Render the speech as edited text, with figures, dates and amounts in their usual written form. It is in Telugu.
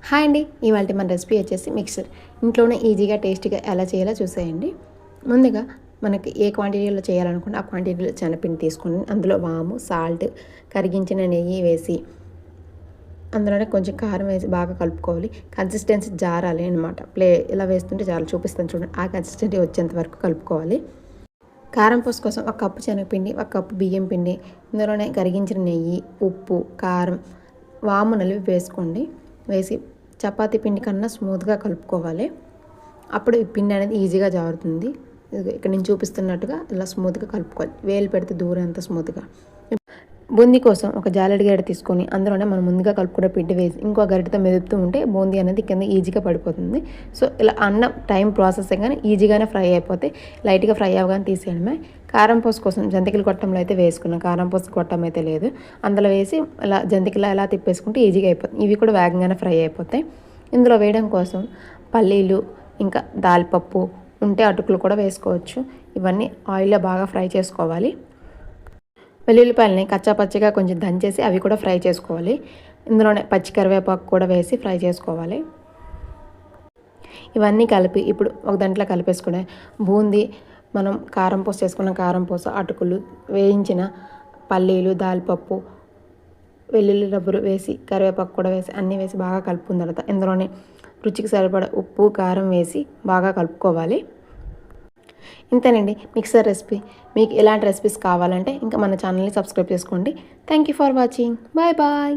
హాయ్ అండి, ఇవాళ మన రెసిపీ వచ్చేసి మిక్సర్. ఇంట్లోనే ఈజీగా టేస్టీగా ఎలా చేయాలో చూసేయండి. ముందుగా మనకి ఏ క్వాంటిటీలో చేయాలనుకుంటే ఆ క్వాంటిటీలో శనగపిండి తీసుకొని అందులో వాము, సాల్ట్, కరిగించిన నెయ్యి వేసి అందులోనే కొంచెం కారం వేసి బాగా కలుపుకోవాలి. కన్సిస్టెన్సీ జారాలి అనమాట. ఇలా వేస్తుంటే చాలా చూపిస్తాను చూడండి. ఆ కన్సిస్టెన్సీ వచ్చేంత వరకు కలుపుకోవాలి. కారం పూస కోసం 1 కప్పు శనగపిండి, 1 కప్పు బియ్యం పిండి, ఇందులోనే కరిగించిన నెయ్యి, ఉప్పు, కారం, వాము నలిపి వేసుకోండి. వేసి చపాతీ పిండి కన్నా స్మూత్గా కలుపుకోవాలి. అప్పుడు ఈ పిండి అనేది ఈజీగా జారుతుంది. ఇక్కడ నేను చూపిస్తున్నట్టుగా ఇలా స్మూత్గా కలుపుకోవాలి. వేలు పెడితే దూరం అంత స్మూత్గా. బూందీ కోసం ఒక జాలెడి గరిటె తీసుకొని అందులోనే మనం ముందుగా కలుపుకునే పిండి వేసి ఇంకో గరిటెతో మెదుపుతూ ఉంటే బూందీ అనేది కింద ఈజీగా పడిపోతుంది. సో ఇలా అన్న టైం ప్రాసెస్ కానీ ఈజీగానే ఫ్రై అయిపోతే లైట్గా ఫ్రై అవ్వగానే తీసేయడమే. కారం పూస కోసం జంతికల గొట్టంలో అయితే వేసుకున్నాం. కారం పూస గొట్టం అయితే లేదు. అందులో వేసి ఇలా జంతికలా ఎలా తిప్పేసుకుంటే ఈజీగా అయిపోతుంది. ఇవి కూడా వేగంగానే ఫ్రై అయిపోతాయి. ఇందులో వేయడం కోసం పల్లీలు, ఇంకా దాల్పప్పు ఉంటే అటుకులు కూడా వేసుకోవచ్చు. ఇవన్నీ ఆయిల్లో బాగా ఫ్రై చేసుకోవాలి. వెల్లుల్లిపాయలని కచ్చాపచ్చిగా కొంచెం దంచేసి అవి కూడా ఫ్రై చేసుకోవాలి. ఇందులోనే పచ్చి కరివేపాకు కూడా వేసి ఫ్రై చేసుకోవాలి. ఇవన్నీ కలిపి ఇప్పుడు ఒక దాంట్లో కలిపేసుకునే బూందీ, మనం కారం పూస చేసుకున్న కారం పూస, అటుకులు, వేయించిన పల్లీలు, దాల్పప్పు, వెల్లుల్లి రబ్బరు వేసి కరివేపాకు కూడా వేసి అన్నీ వేసి బాగా కలుపుకున్న తర్వాత ఇందులోనే రుచికి సరిపడా ఉప్పు, కారం వేసి బాగా కలుపుకోవాలి. ఇంతేనండి మిక్సర్ రెసిపీ. మీకు ఇలాంటి రెసిపీస్ కావాలంటే ఇంకా మన ఛానల్ని సబ్స్క్రైబ్ చేసుకోండి. Thank you for watching. Bye bye.